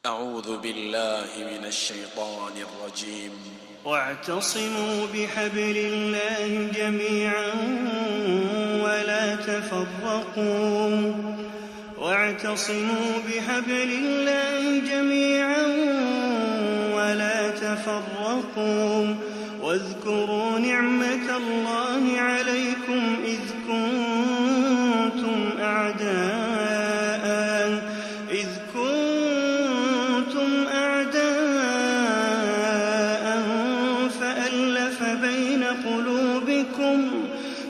أعوذ بالله من الشيطان الرجيم. واعتصموا بحبل الله جميعا ولا تفرقوا واعتصموا بحبل الله جميعا ولا تفرقوا واذكروا نعمة الله عليكم إذ كنتم أعداء فألف بين قلوبكم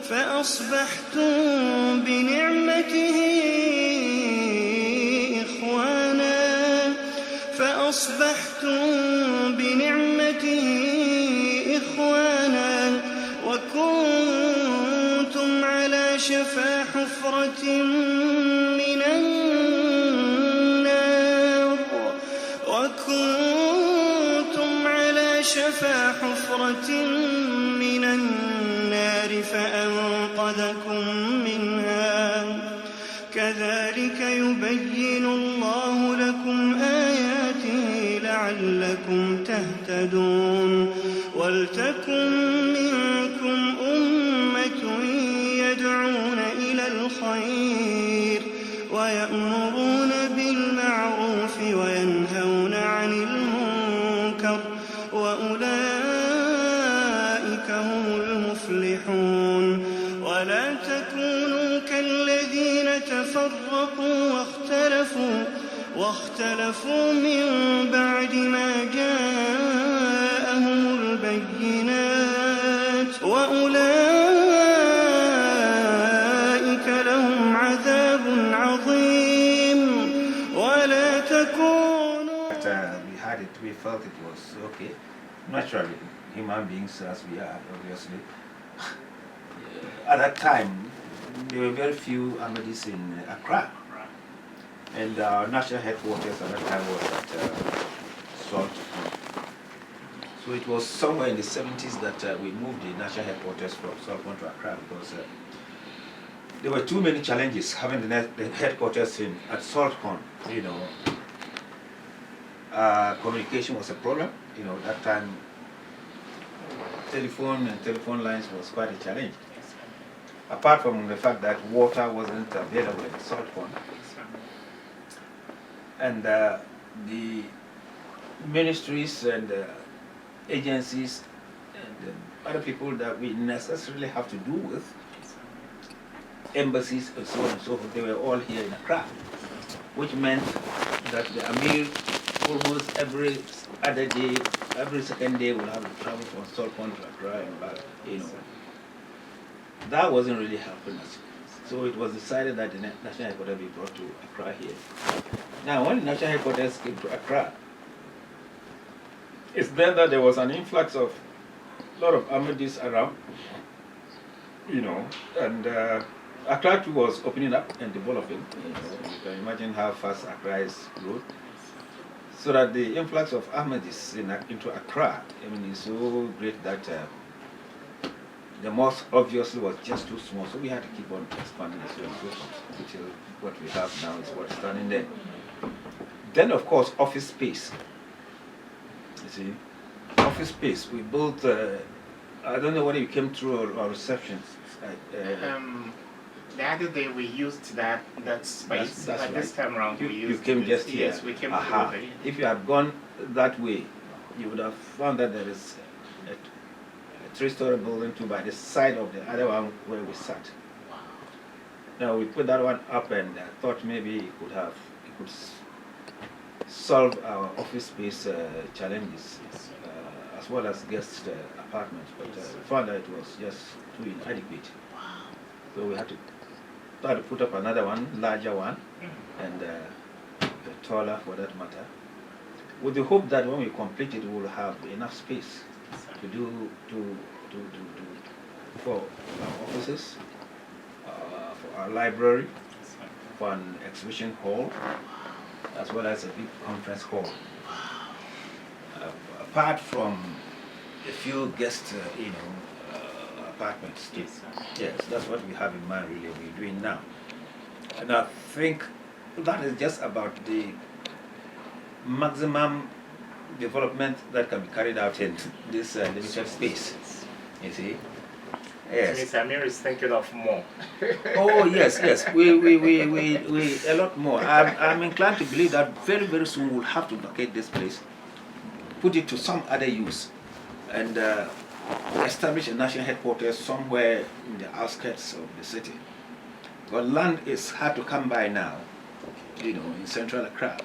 فأصبحتم بنعمته إخوانا وكنتم على شفا حفرة من النار فأنقذكم منها كذلك يبين الله لكم آياته لعلكم تهتدون ولتكن منكم أمة يدعون إلى الخير ويأمرون بالمعروف وينهون عن المنكر وأولئك هم المفلحون ولا تكونوا كالذين تفرقوا واختلفوا من بعد ما جاءهم البينات وأولئك لهم عذاب عظيم ولا تكونوا. We had it, we felt it was okay. Naturally, human beings as we are, obviously. At that time, there were very few Ahmadis in Accra. And our national headquarters at that time was at Salt. So it was somewhere in the 70s that we moved the national headquarters from Salt to Accra because there were too many challenges having the headquarters at Salt. You know, communication was a problem. You know, that time telephone and telephone lines was quite a challenge. Apart from the fact that water wasn't available in Salt. And the ministries and agencies and other people that we necessarily have to do with, embassies and so on and so forth, they were all here in Accra, which meant that the Amir almost every other day, every second day will have to travel from Solpon to Accra and back, you know. That wasn't really helping us. So it was decided that the national headquarters be brought to Accra here. Now, when the national headquarters came to Accra, it's then that there was an influx of a lot of Ahmadis around, you know, and Accra too was opening up and developing. You know, you can imagine how fast Accra is growing. So that the influx of Ahmadis into Accra, I mean, is so great that the mosque obviously was just too small, so we had to keep on expanding and so on and so forth, until what we have now is what's standing there. Then, of course, office space. You see, office space. We built, I don't know whether you came through our receptions. The other day we used that space, that's but right. This time around we used You came just here. Yes, we came through there. If you had gone that way, you would have found that there is a three-story building too by the side of the other one where we sat. Wow. Now we put that one up and thought maybe it could solve our office space challenges as well as guest apartments, but found that it was just too inadequate. Wow. So we had to try to put up another one, larger one, and taller for that matter, with the hope that when we complete it, we will have enough space to do for our offices, for our library, for an exhibition hall, as well as a big conference hall. Apart from a few guest, apartments. Yes, that's what we have in mind. Really, we're doing now, and I think that is just about the maximum development that can be carried out in this limited space. You see? Yes. Mr. Amir is thinking of more. Oh yes, yes. We a lot more. I'm inclined to believe that very, very soon we'll have to vacate this place, put it to some other use, and establish a national headquarters somewhere in the outskirts of the city. But land is hard to come by now, in central Accra.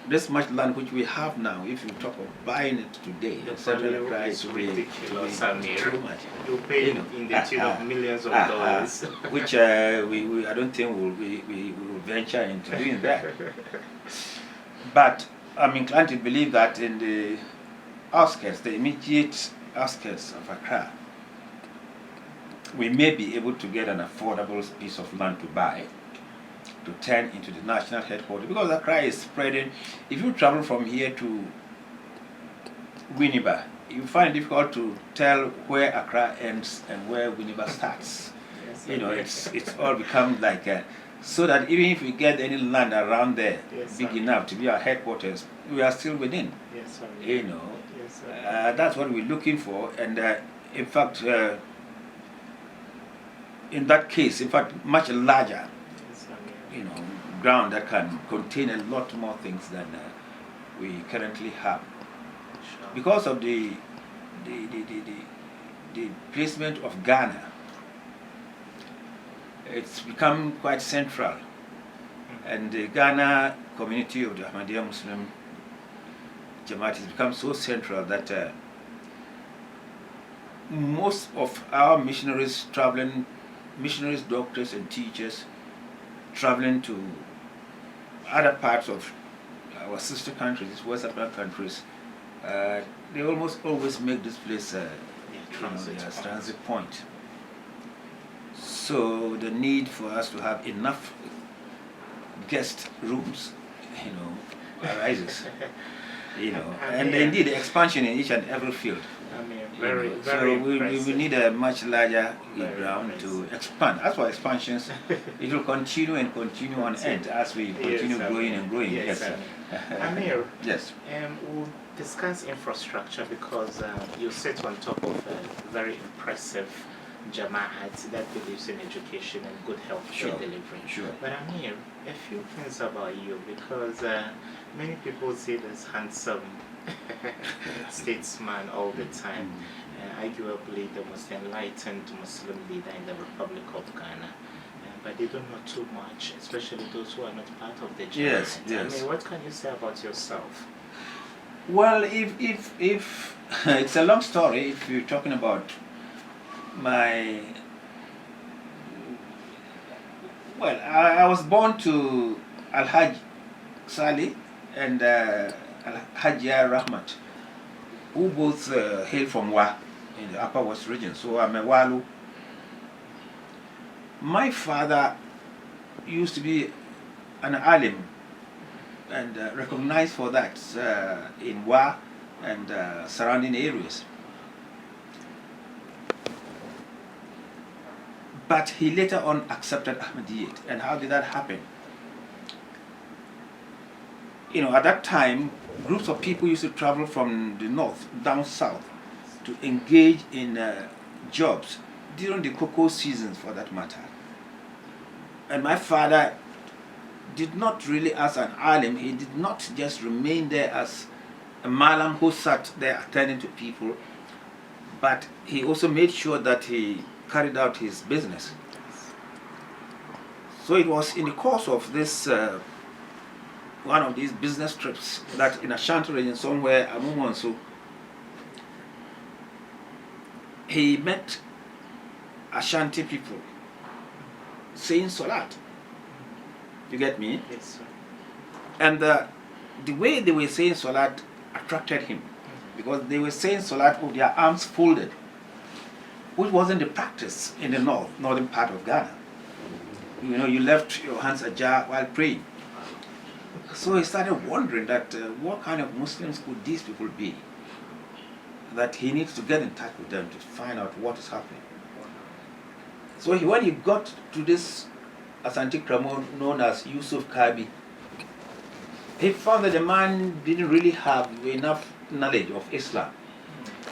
This much land which we have now, if you talk of buying it today, The central value Accra is is ridiculous, Amir. too much. You pay in the tune of millions of dollars. Which I don't think we will venture into doing that. But I'm inclined to believe that in the outskirts, the immediate outskirts of Accra, we may be able to get an affordable piece of land to buy, to turn into the national headquarters, because Accra is spreading. If you travel from here to Winneba, you find it difficult to tell where Accra ends and where Winneba starts. Yes, It's all become like so that even if we get any land around there Yes, big sir. enough to be our headquarters, we are still within. Yes, Amir. Yes, sir. That's what we're looking for, and in fact, in that case, in fact, much larger, Yes, Amir. ground that can contain a lot more things than we currently have, Sure. because of the placement of Ghana. It's become quite central, and the Ghana community of the Ahmadiyya Muslim Jamaat has become so central that most of our missionaries, doctors and teachers traveling to other parts of our sister countries, West African countries, they almost always make this place their transit point. So the need for us to have enough guest rooms, arises. And indeed the expansion in each and every field. I mean, Very, very so we impressive. need a much larger Very ground impressive. to expand. As for expansions, it will continue and continue on end as we continue growing and growing. Yes, sir. Amir, Yes. we'll discuss infrastructure because you sit on top of a very impressive Jamaat that believes in education and good health care delivery. Sure. But Amir, a few things about you, because many people see this handsome statesman all the time, arguably the most enlightened Muslim leader in the Republic of Ghana. But they don't know too much, especially those who are not part of the Jamaat. Yes. I mean, what can you say about yourself? Well, if it's a long story, if you're talking about I was born to Al-Hajj Salih and Al-Hajjia Rahmat, who both hail from Wa in the Upper West region. So I'm a Walu. My father used to be an alim and recognized for that in Wa and surrounding areas. But he later on accepted Ahmadiyyat. And how did that happen? At that time, groups of people used to travel from the north down south to engage in jobs during the cocoa seasons, for that matter. And my father did not really, as an alim, he did not just remain there as a malam who sat there attending to people, but he also made sure that he carried out his business. So it was in the course of this one of these business trips that in Ashanti region somewhere, Amumonso, he met Ashanti people saying Salat. You get me? Yes, sir. And the way they were saying Salat attracted him, because they were saying Salat with their arms folded, which wasn't the practice in the northern part of Ghana. You left your hands ajar while praying. So he started wondering that what kind of Muslims could these people be? That he needs to get in touch with them to find out what is happening. So when he got to this Asante Kramo known as Yusuf Kabi, he found that the man didn't really have enough knowledge of Islam.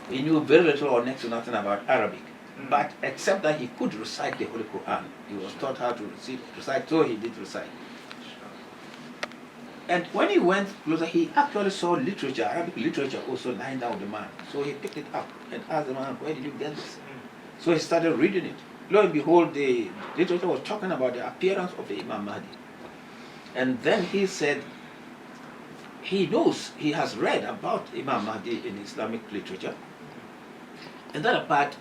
He knew very little or next to nothing about Arabic. But except that he could recite the Holy Quran. He was taught how to recite, so he did recite. And when he went closer, he actually saw literature, Arabic literature also lying down the man. So he picked it up and asked the man, where did you get this? So he started reading it. Lo and behold, the literature was talking about the appearance of the Imam Mahdi. And then he said, he knows, he has read about Imam Mahdi in Islamic literature. And that apart,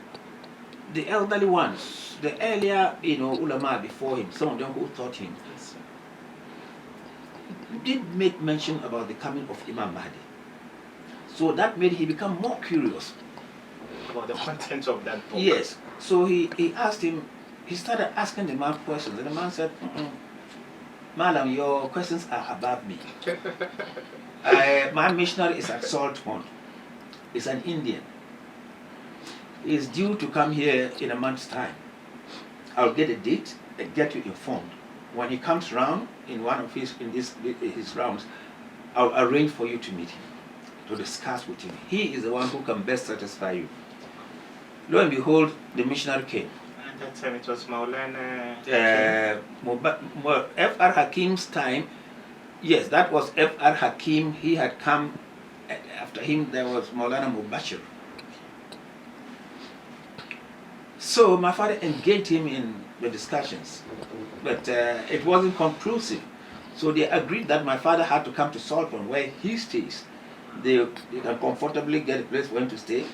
the elderly ones, the earlier, ulama before him, some of them who taught him, did make mention about the coming of Imam Mahdi. So that made him become more curious about the content of that book. Yes. So he asked him, he started asking the man questions, and the man said, Madam, your questions are above me. My missionary is at Salt Pond. He's an Indian. He's due to come here in a month's time. I'll get a date and get you informed. When he comes round in one of his rounds, I'll arrange for you to meet him, to discuss with him. He is the one who can best satisfy you. Lo and behold, the missionary came. At that time it was Maulana F.R. Hakim's time. Yes, that was F.R. Hakim. He had come. After him, there was Maulana Mubashir. So my father engaged him in the discussions, but it wasn't conclusive. So they agreed that my father had to come to Saltpond, where he stays. They can comfortably get a place for him to stay.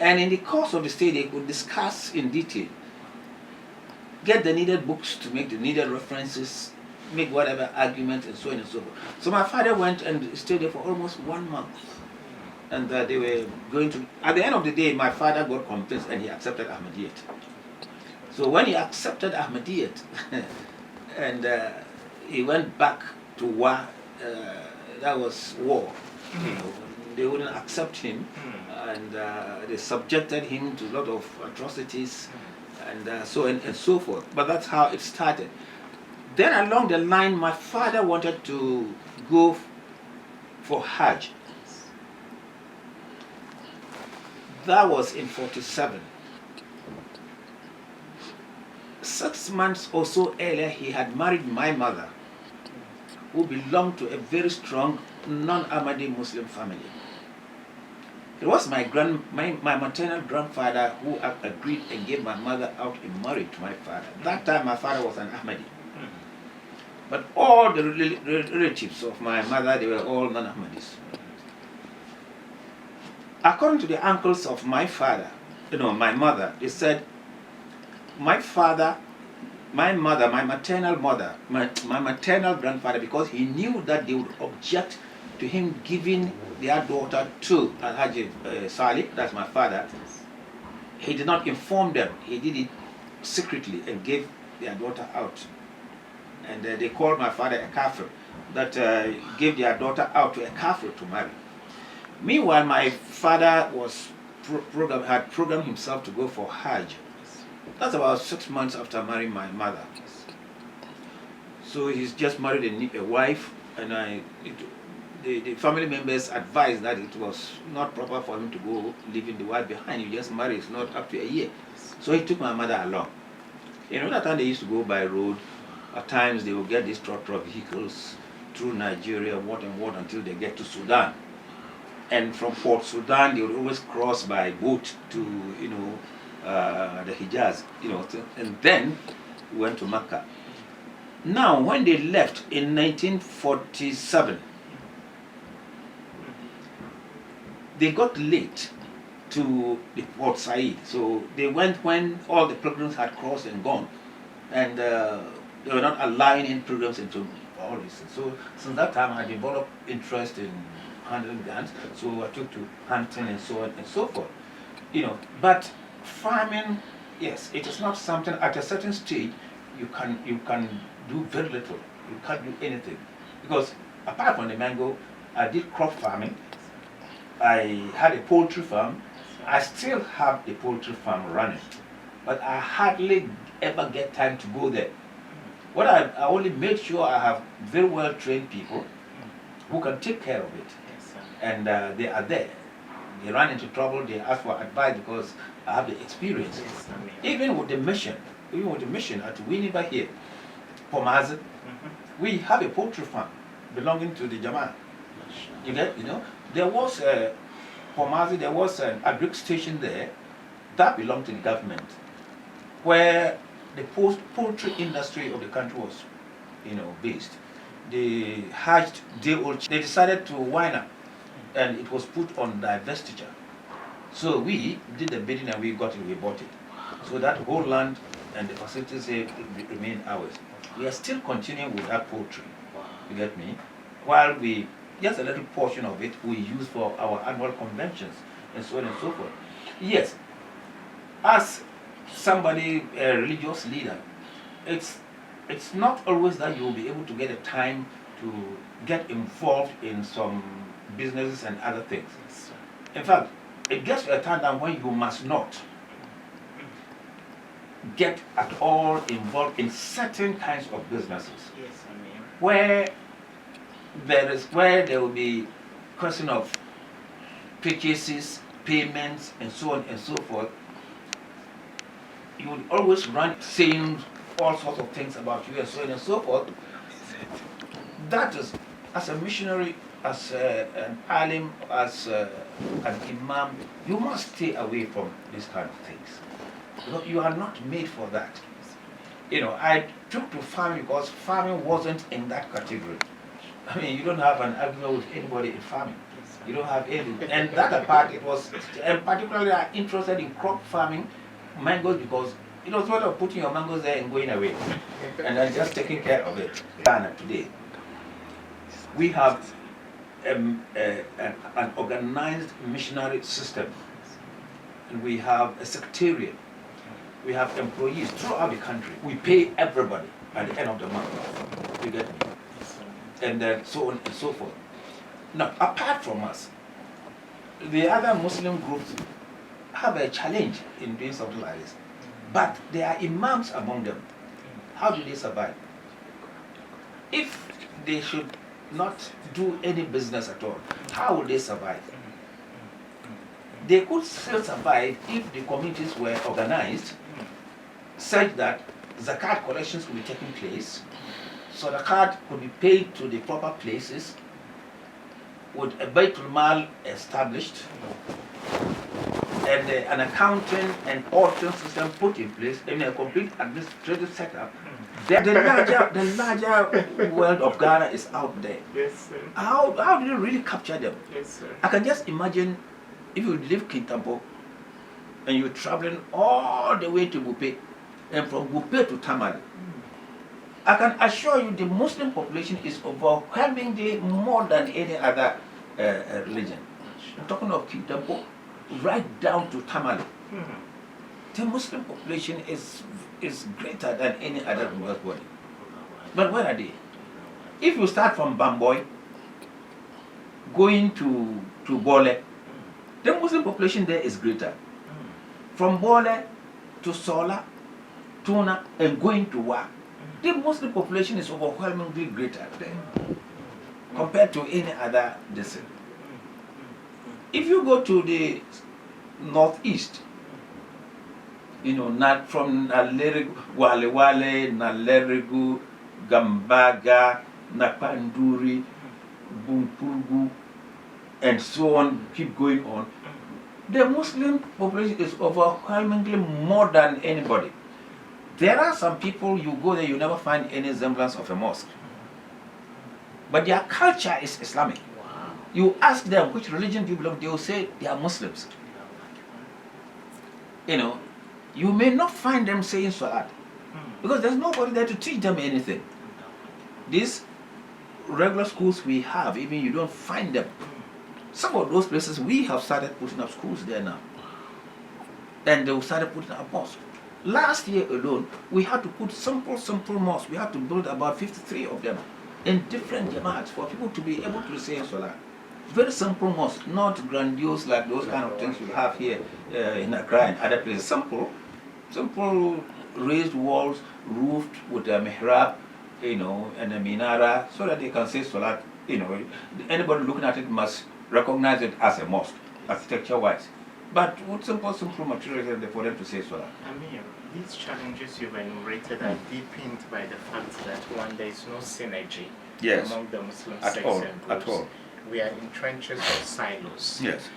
And in the course of the stay, they could discuss in detail, get the needed books to make the needed references, make whatever argument, and so on and so forth. So my father went and stayed there for almost 1 month. And they were going to, at the end of the day, my father got convinced and he accepted Ahmadiyyat. So when he accepted Ahmadiyyat, and he went back to war, that was war. They wouldn't accept him, and they subjected him to a lot of atrocities, and so on and so forth. But that's how it started. Then along the line, my father wanted to go for Hajj. That was in 47. 6 months or so earlier, he had married my mother, who belonged to a very strong non-Ahmadi Muslim family. It was my maternal grandfather who agreed and gave my mother out in marriage to my father. That time my father was an Ahmadi. But all the relatives of my mother, they were all non-Ahmadis. According to the uncles of my father, my mother, they said, my father, my mother, my maternal mother, my maternal grandfather, because he knew that they would object to him giving their daughter to Alhaji Salih, that's my father, he did not inform them. He did it secretly and gave their daughter out. And they called my father a kafir, that gave their daughter out to a kafir to marry. Meanwhile, my father was had programmed himself to go for Hajj. That's about 6 months after marrying my mother. So he's just married a wife, and the family members advised that it was not proper for him to go leaving the wife behind. You just marry, it's not up to a year. So he took my mother along. That time they used to go by road. At times they would get these tractor vehicles through Nigeria, what and what, until they get to Sudan. And from Port Sudan, they would always cross by boat to, the Hijaz, and then we went to Mecca. Now, when they left in 1947, they got late to the Port Said. So they went when all the pilgrims had crossed and gone, and they were not allowing in pilgrims into all this. So since that time, I developed interest in handling guns. So I took to hunting and so on and so forth. But farming, yes, it is not something. At a certain stage, you can do very little. You can't do anything, because apart from the mango, I did crop farming. I had a poultry farm. I still have the poultry farm running, but I hardly ever get time to go there. What I only make sure I have very well trained people, who can take care of it. Yes, sir. And they are there. They run into trouble, they ask for advice because I have the experience. Yes, I mean. Even with the mission at Winneba here, Pomazi, we have a poultry farm belonging to the Jamaat. You know, there was Pomazi, there was an agric station there that belonged to the government, where the poultry industry of the country was, based. They hatched day-old. They decided to wind up, and it was put on divestiture. So we did the bidding and we got it, we bought it. So that whole land and the facilities remain ours. We are still continuing with that poultry. You get me? While just a little portion of it we use for our annual conventions and so on and so forth. Yes, as somebody, a religious leader, it's not always that you will be able to get a time to get involved in some businesses and other things. In fact, it gets to a time now when you must not get at all involved in certain kinds of businesses. Yes, I mean. Where there will be question of purchases, payments, and so on and so forth. You would always run saying all sorts of things about you and so on and so forth. That is, as a missionary, as an alim, as an imam, you must stay away from these kind of things. Because you are not made for that. I took to farming because farming wasn't in that category. I mean, you don't have an argument with anybody in farming. You don't have any. And that apart, and particularly I'm interested in crop farming, mangoes, because it was sort of putting your mangoes there and going away. And then just taking care of it. Ghana today, we have an organized missionary system. And we have a secretariat. We have employees throughout the country. We pay everybody at the end of the month. You get me? And then so on and so forth. Now, apart from us, the other Muslim groups have a challenge in doing something like this. But there are imams among them. How do they survive? If they should not do any business at all, how will they survive? They could still survive if the communities were organized such that zakat collections could be taking place, so the zakat could be paid to the proper places, with a Baitul Mal established, and an accounting and auditing system put in place, and a complete administrative setup. The larger world of Ghana is out there. Yes, sir. How do you really capture them? Yes, sir. I can just imagine if you live Kintampo and you're traveling all the way to Gupe and from Gupe to Tamale. I can assure you the Muslim population is overwhelmingly more than any other religion. I'm talking of Kintampo right down to Tamale. The Muslim population is greater than any other religious body. But where are they? If you start from Bamboy, going to Bole, the Muslim population there is greater. From Bole to Sola, Tuna, and going to Wa, the Muslim population is overwhelmingly greater there compared to any other district. If you go to the northeast, not from Nalerigu, Wale, Nalerigu, Gambaga, Napanduri, Bumpurgu, and so on, keep going on, the Muslim population is overwhelmingly more than anybody. There are some people, you go there, you never find any semblance of a mosque. But their culture is Islamic. Wow. You ask them which religion do you belong, they will say they are Muslims. You may not find them saying Salat, because there's nobody there to teach them anything. These regular schools we have, even you don't find them. Some of those places we have started putting up schools there now. And they started putting up mosques. Last year alone, we had to put simple mosques. We had to build about 53 of them in different jamaats for people to be able to say Salah. Very simple mosques, not grandiose like those kind of things you have here in Accra and other places. Simple raised walls, roofed with a mihrab, and a minara, so that they can say Salat Anybody looking at it must recognize it as a mosque, architecture-wise. But what simple material for them to say so? Amir, these challenges you've enumerated are deepened by the fact that one, there is no synergy among the Muslim sects and groups. At all. We are in trenches or silos. Yes.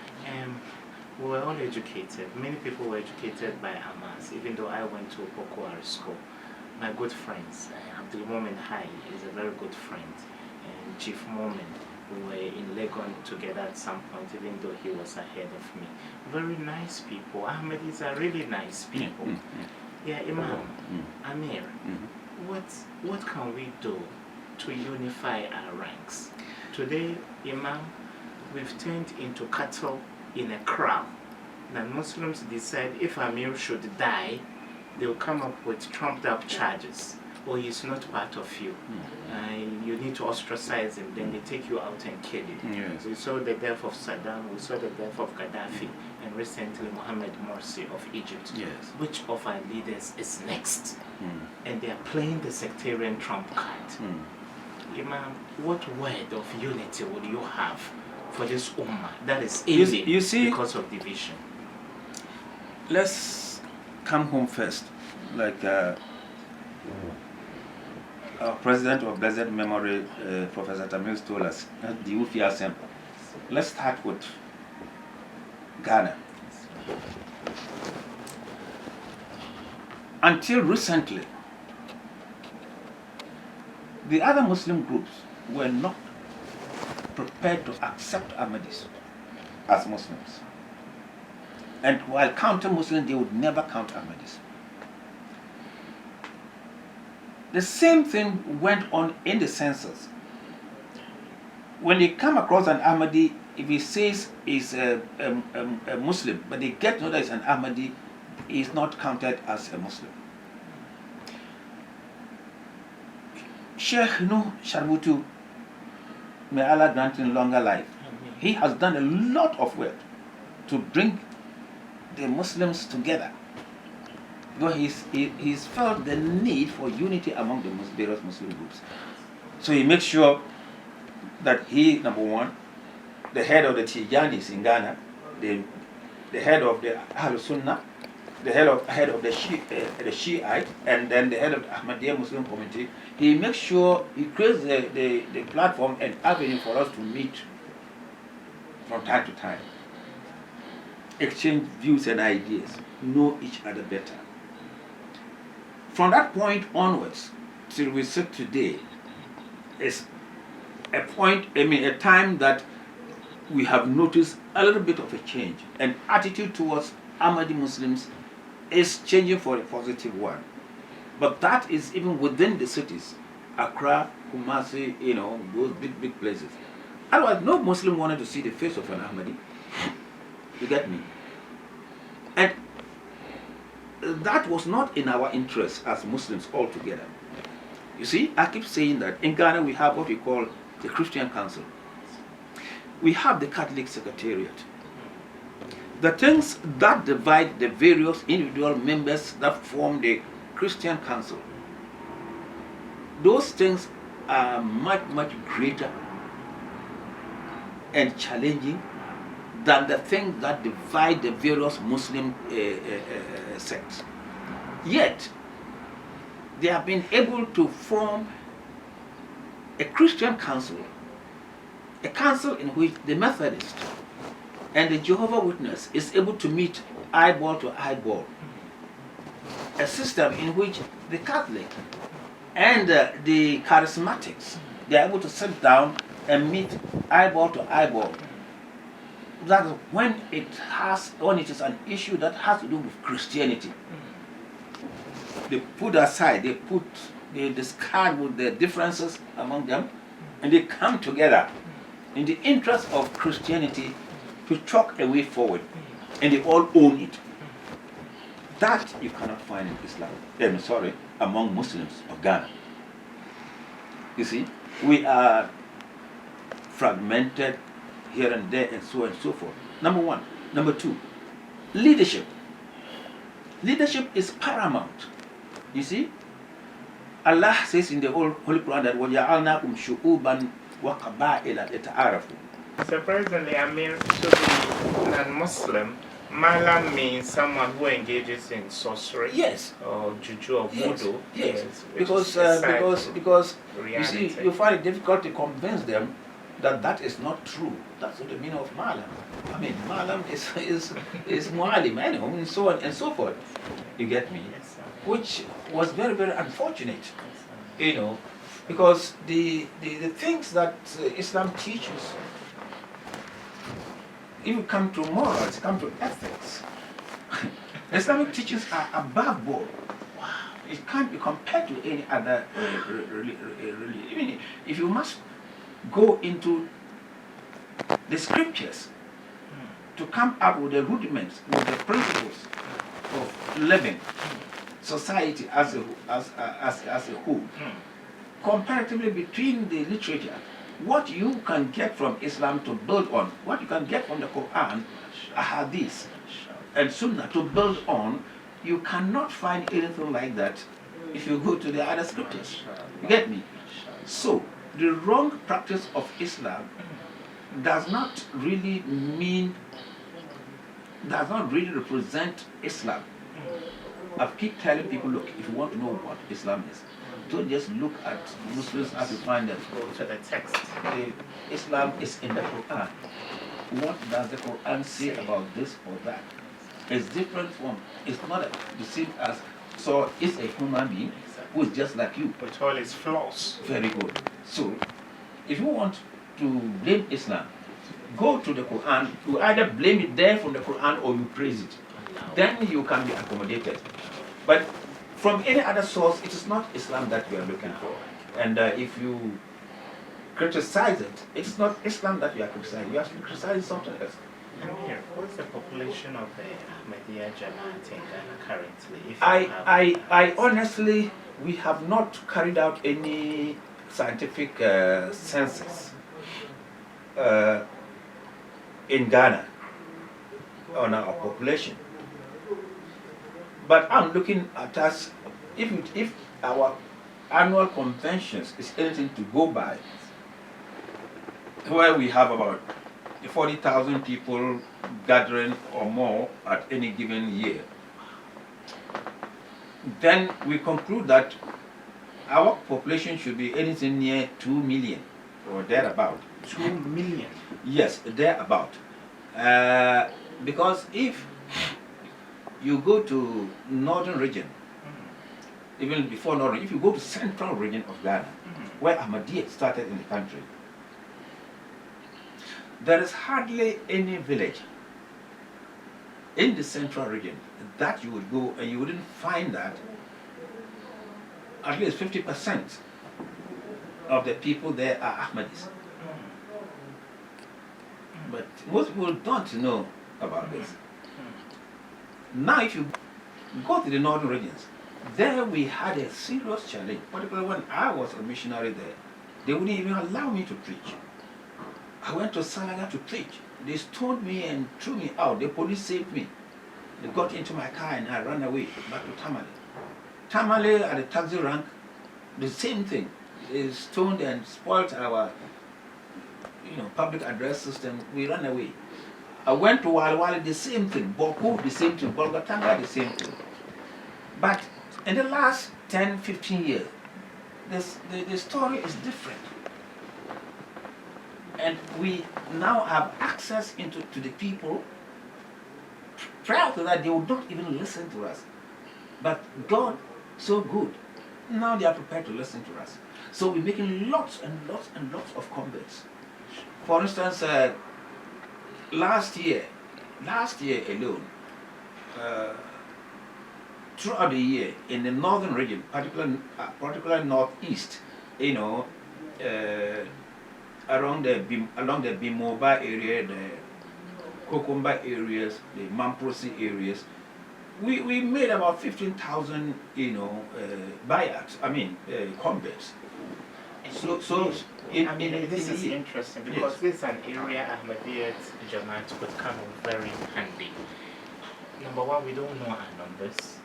We were all educated. Many people were educated by Hamas, even though I went to Bokwari school. My good friends, Abdul Momin Hai is a very good friend, and Chief Momin, we were in Legon together at some point, even though he was ahead of me. Very nice people. Ahmadis are really nice people. Yeah, Imam, Amir, what can we do to unify our ranks? Today, Imam, we've turned into cattle in a kraal. Now Muslims decide if Amir should die, they'll come up with trumped up charges. Or he's not part of you. You need to ostracize him, then they take you out and kill you. Yes. We saw the death of Saddam, we saw the death of Gaddafi, and recently Mohammed Morsi of Egypt. Yes. Which of our leaders is next? And they are playing the sectarian trump card. Imam, what word of unity would you have for this ummah that is ailing because of division? Let's come home first. Like our president of blessed memory, Professor Tamils, told us at the Ufia Assembly. Let's start with Ghana. Until recently, the other Muslim groups were not prepared to accept Ahmadis as Muslims. And while counter Muslims, they would never count Ahmadis. The same thing went on in the census. When they come across an Ahmadi, if he says he's a Muslim, but they get to know that he's an Ahmadi, he is not counted as a Muslim. Sheikh Nuh Sharbutu, may Allah grant him longer life, he has done a lot of work to bring the Muslims together. Because he's felt the need for unity among the various Muslim groups. So he makes sure that he, number one, the head of the Tijanis in Ghana, the head of the Ahl Sunnah, the head of the Shiite, and then the head of the Ahmadiyya Muslim community, he makes sure he creates the platform and avenue for us to meet from time to time, exchange views and ideas, know each other better. From that point onwards, till we sit today, is a time that we have noticed a little bit of a change. An attitude towards Ahmadi Muslims is changing for a positive one. But that is even within the cities, Accra, Kumasi, those big places. Otherwise, no Muslim wanted to see the face of an Ahmadi. You get me? And that was not in our interest as Muslims altogether. You see, I keep saying that in Ghana we have what we call the Christian Council. We have the Catholic Secretariat. The things that divide the various individual members that form the Christian Council, those things are much greater and challenging than the things that divide the various Muslim sects. Yet, they have been able to form a Christian council, a council in which the Methodist and the Jehovah's Witness is able to meet eyeball to eyeball. A system in which the Catholic and the Charismatics, they are able to sit down and meet eyeball to eyeball. That is when it is an issue that has to do with Christianity. They put aside, they discard with the differences among them, and they come together in the interest of Christianity to chalk a way forward, and they all own it. That you cannot find in Islam. Among Muslims of Ghana. You see, we are fragmented here and there, and so on and so forth. Number one. Number two, leadership. Leadership is paramount. You see, Allah says in the Holy Quran that وَجَعَلْنَاكُمْ شُعُوبًا وقبائل لتعارفوا. Surprisingly, I mean, to be non-Muslim, Malam means someone who engages in sorcery. Yes. Or juju or voodoo. Yes. Which Because you see, you find it difficult to convince them that that is not true. That's not the meaning of Malam. I mean, Malam is Mualim, and so on and so forth. You get me? Yes, sir. Which was very, very unfortunate, you know, because the things that Islam teaches, if you come to morals, come to ethics, Islamic teachings are above board. Wow. It can't be compared to any other religion. Even if you must go into the scriptures to come up with the rudiments, with the principles of living society as a whole, comparatively between the literature, what you can get from Islam to build on, what you can get from the Quran, Hadith, and Sunnah to build on, you cannot find anything like that if you go to the other scriptures. You get me? So, the wrong practice of Islam does not really represent Islam. I keep telling people, look, if you want to know what Islam is, don't just look at Muslims as you find them. Go to the text. Islam is in the Quran. What does the Quran say about this or that? It's different from, it's not the same as, so it's a human being who is just like you. With all its flaws. Very good. So, if you want to blame Islam, go to the Quran. You either blame it there from the Quran or you praise it. Then you can be accommodated. But from any other source, it is not Islam that we are looking for. And if you criticize it, it's not Islam that you are criticizing. You are criticizing something else. Amir, what's the population of the Ahmadiyya Jamaat in Ghana currently? I honestly, we have not carried out any scientific census in Ghana on our population. But I'm looking at us, if our annual conventions is anything to go by, where we have about 40,000 people gathering or more at any given year, then we conclude that our population should be anything near 2 million or thereabout. 2 million? Yes, thereabout. Because if you go to northern region, even before northern, if you go to central region of Ghana, where Ahmadiyya started in the country, there is hardly any village in the central region that you would go and you wouldn't find that at least 50% of the people there are Ahmadis. But most people don't know about this. Now if you go to the northern regions, there we had a serious challenge, particularly when I was a missionary there. They wouldn't even allow me to preach. I went to Salaga to preach. They stoned me and threw me out. The police saved me. They got into my car and I ran away back to Tamale. Tamale at the taxi rank, the same thing. They stoned and spoiled our public address system. We ran away. I went to Walwale, the same thing. Boku, the same thing. Bolgatanga, the same thing. But in the last 10, 15 years, the story is different. And we now have access to the people. Prior to that, they would not even listen to us. But God, so good, now they are prepared to listen to us. So we're making lots and lots and lots of converts. For instance, last year alone, throughout the year, in the northern region, particularly northeast, along the Bimoba area, the Kokumba areas, the Mamprosi areas, we made about 15,000, buyouts. Converts. This is interesting because this is an area Ahmadiyya Jamaat would come in very handy. Number one, we don't know our numbers.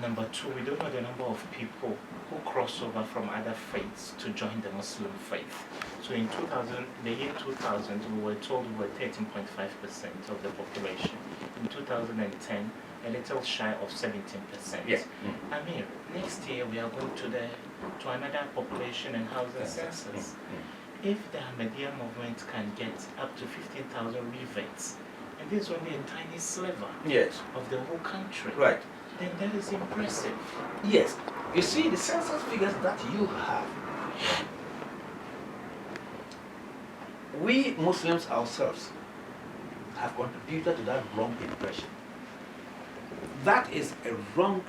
Number two, we don't know the number of people who cross over from other faiths to join the Muslim faith. So in 2000, the year 2000, we were told we were 13.5% of the population. In 2010, a little shy of 17%. Yeah. I mean, next year we are going to another population and housing census. If the Ahmadiyya movement can get up to 15,000 reverts, and this is only a tiny sliver Yes. of the whole country, Right. then that is impressive. Yes. You see, the census figures that you have, we Muslims ourselves have contributed to that wrong impression. That is a wrong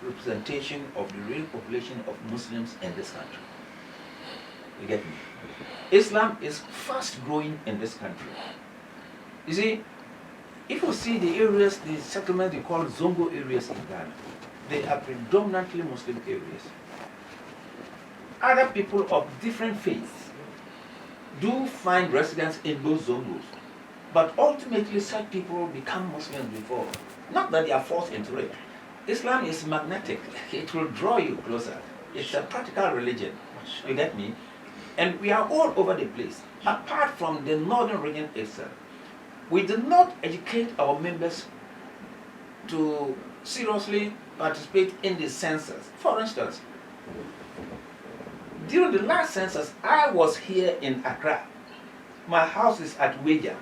representation of the real population of Muslims in this country. You get me? Islam is fast growing in this country. You see, if you see the areas, the settlements they call Zongo areas in Ghana, they are predominantly Muslim areas. Other people of different faiths do find residence in those Zongos, but ultimately such people become Muslims before. Not that they are forced into it. Islam is magnetic. It will draw you closer. It's a practical religion. You get me? And we are all over the place. Apart from the northern region itself, we do not educate our members to seriously participate in the census. For instance, during the last census, I was here in Accra. My house is at Weja,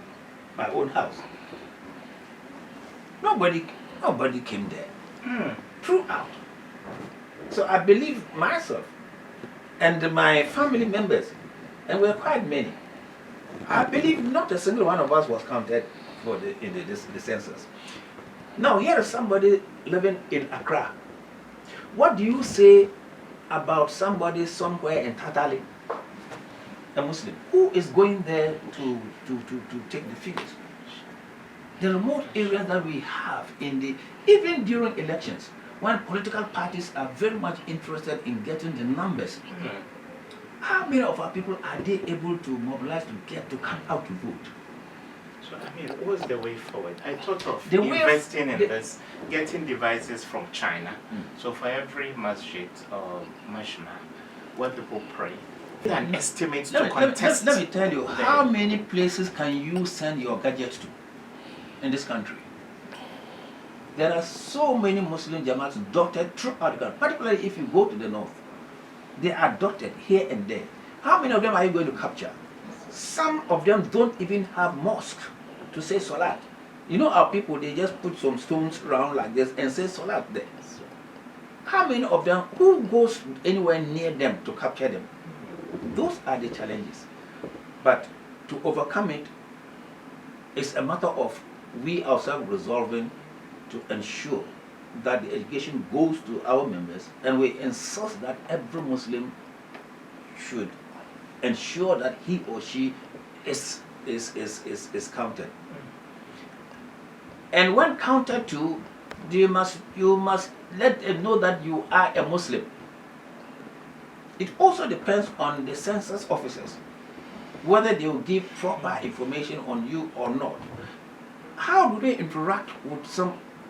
my own house. Nobody came there throughout. So I believe myself and my family members, and we're quite many. I believe not a single one of us was counted for the census. Now here is somebody living in Accra. What do you say about somebody somewhere in Tatali, a Muslim, who is going there to take the figures? The remote areas that we have even during elections, when political parties are very much interested in getting the numbers, how many of our people are they able to mobilize to come out to vote? So, I mean, what's the way forward? I thought of The way investing in this, getting devices from China. So, for every masjid or mashma where people pray, an estimate to contest. Let me tell you, how many places can you send your gadgets to in this country? There are so many Muslim Jamaats dotted throughout the country, particularly if you go to the north. They are dotted here and there. How many of them are you going to capture? Some of them don't even have mosque to say salat. You know our people, they just put some stones around like this and say salat there. How many of them, who goes anywhere near them to capture them? Those are the challenges. But to overcome it, it's a matter of we ourselves resolving to ensure that the education goes to our members, and we insist that every Muslim should ensure that he or she is counted. And when counted to, you must let them know that you are a Muslim. It also depends on the census officers, whether they will give proper information on you or not. How do they interact with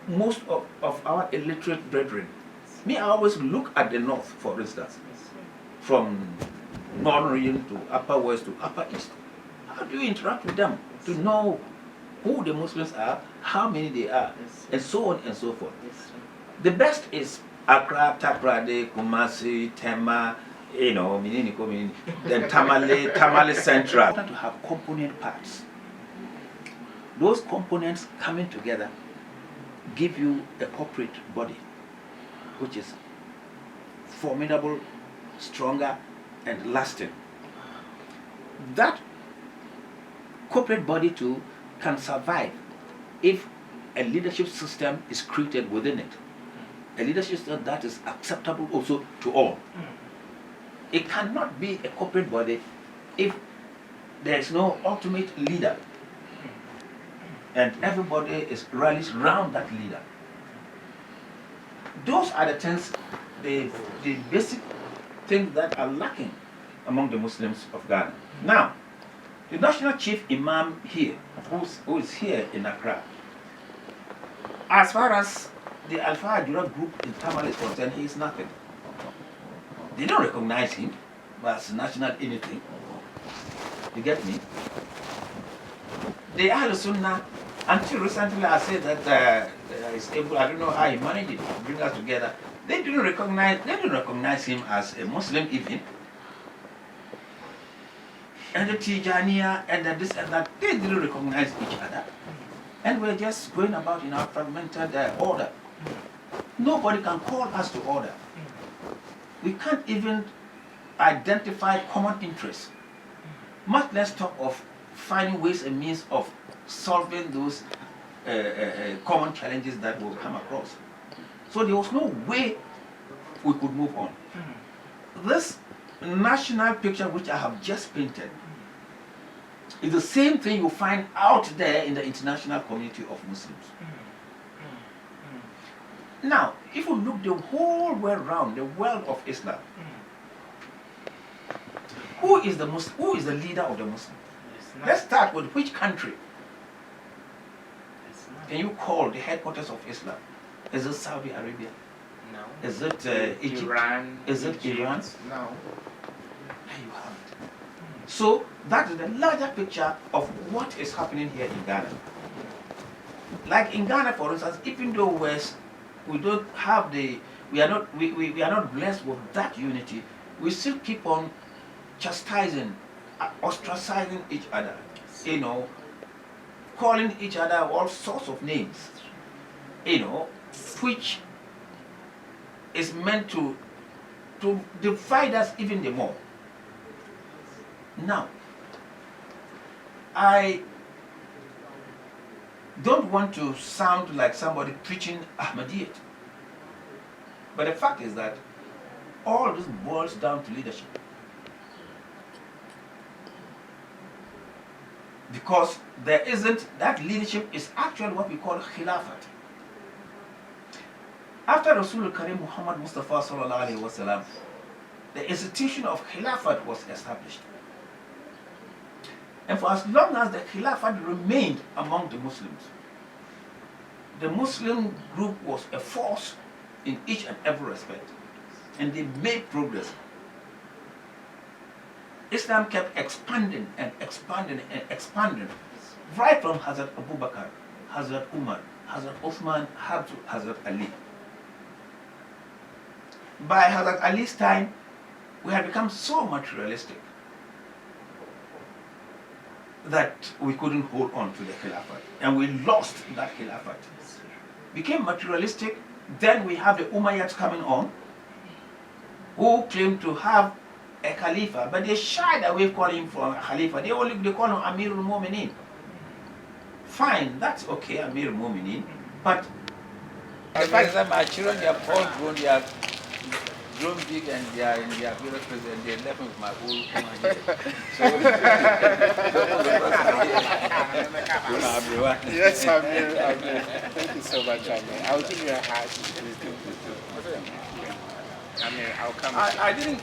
most of our illiterate brethren? Me, I always look at the north, for instance, from northern region to upper west to upper east. How do you interact with them to know who the Muslims are, how many they are, and so on and so forth? The best is Accra, Takrade, Kumasi, Tema, Minini, then Tamale Central. To have component parts. Those components coming together give you a corporate body, which is formidable, stronger, and lasting. That corporate body too can survive if a leadership system is created within it. A leadership system that is acceptable also to all. It cannot be a corporate body if there is no ultimate leader and everybody is rallies around that leader. Those are the things, the basic things that are lacking among the Muslims of Ghana. Now, the national chief imam here, who is here in Accra, as far as the Alpha Ajura group in Tamale is concerned, he is nothing. They don't recognize him as national anything. You get me? The Ahl Sunnah, until recently I said that he's able, I don't know how he managed it, to bring us together. They didn't recognize him as a Muslim even. And the Tijaniya and the this and that, they didn't recognize each other. And we're just going about in our fragmented order. Nobody can call us to order. We can't even identify common interests, much less talk of finding ways and means of solving those common challenges that will come across. So there was no way we could move on. This national picture which I have just painted is the same thing you find out there in the international community of Muslims. Now, if you look the whole way around the world of Islam, who is the leader of the Muslims? Let's start with which country can you call the headquarters of Islam? Is it Saudi Arabia? No. Is it Egypt? Iran? Is it Iran? No. There you have it. So that is the larger picture of what is happening here in Ghana. Like in Ghana, for instance, even though we don't have we are not blessed with that unity, we still keep on chastising, ostracizing each other, you know, calling each other all sorts of names, you know, which is meant to divide us even the more. Now, I don't want to sound like somebody preaching Ahmadiyyat, but the fact is that all this boils down to leadership. Because there isn't, that leadership is actually what we call Khilafat. After Rasul Karim Muhammad Mustafa sallallahu alaihi wasallam, the institution of Khilafat was established. And for as long as the Khilafat remained among the Muslims, the Muslim group was a force in each and every respect. And they made progress. Islam kept expanding and expanding and expanding, right from Hazrat Abu Bakr, Hazrat Umar, Hazrat Uthman, Hazrat Ali. By Hazrat Ali's time, we had become so materialistic that we couldn't hold on to the Khilafat. And we lost that Khilafat. Became materialistic. Then we have the Umayyads coming on, who claim to have a Khalifa, but they shied away calling him for a Khalifa. They call him Amirul Mu'mineen. Fine, that's okay, Amirul Mu'mineen. But the fact is that my children, they are all grown, they are grown big, and they are in their various places, and they left me with my old woman here. Yes, Amir. Thank you so much, Amir. I'll give you a hat. Amir, I'll come. I didn't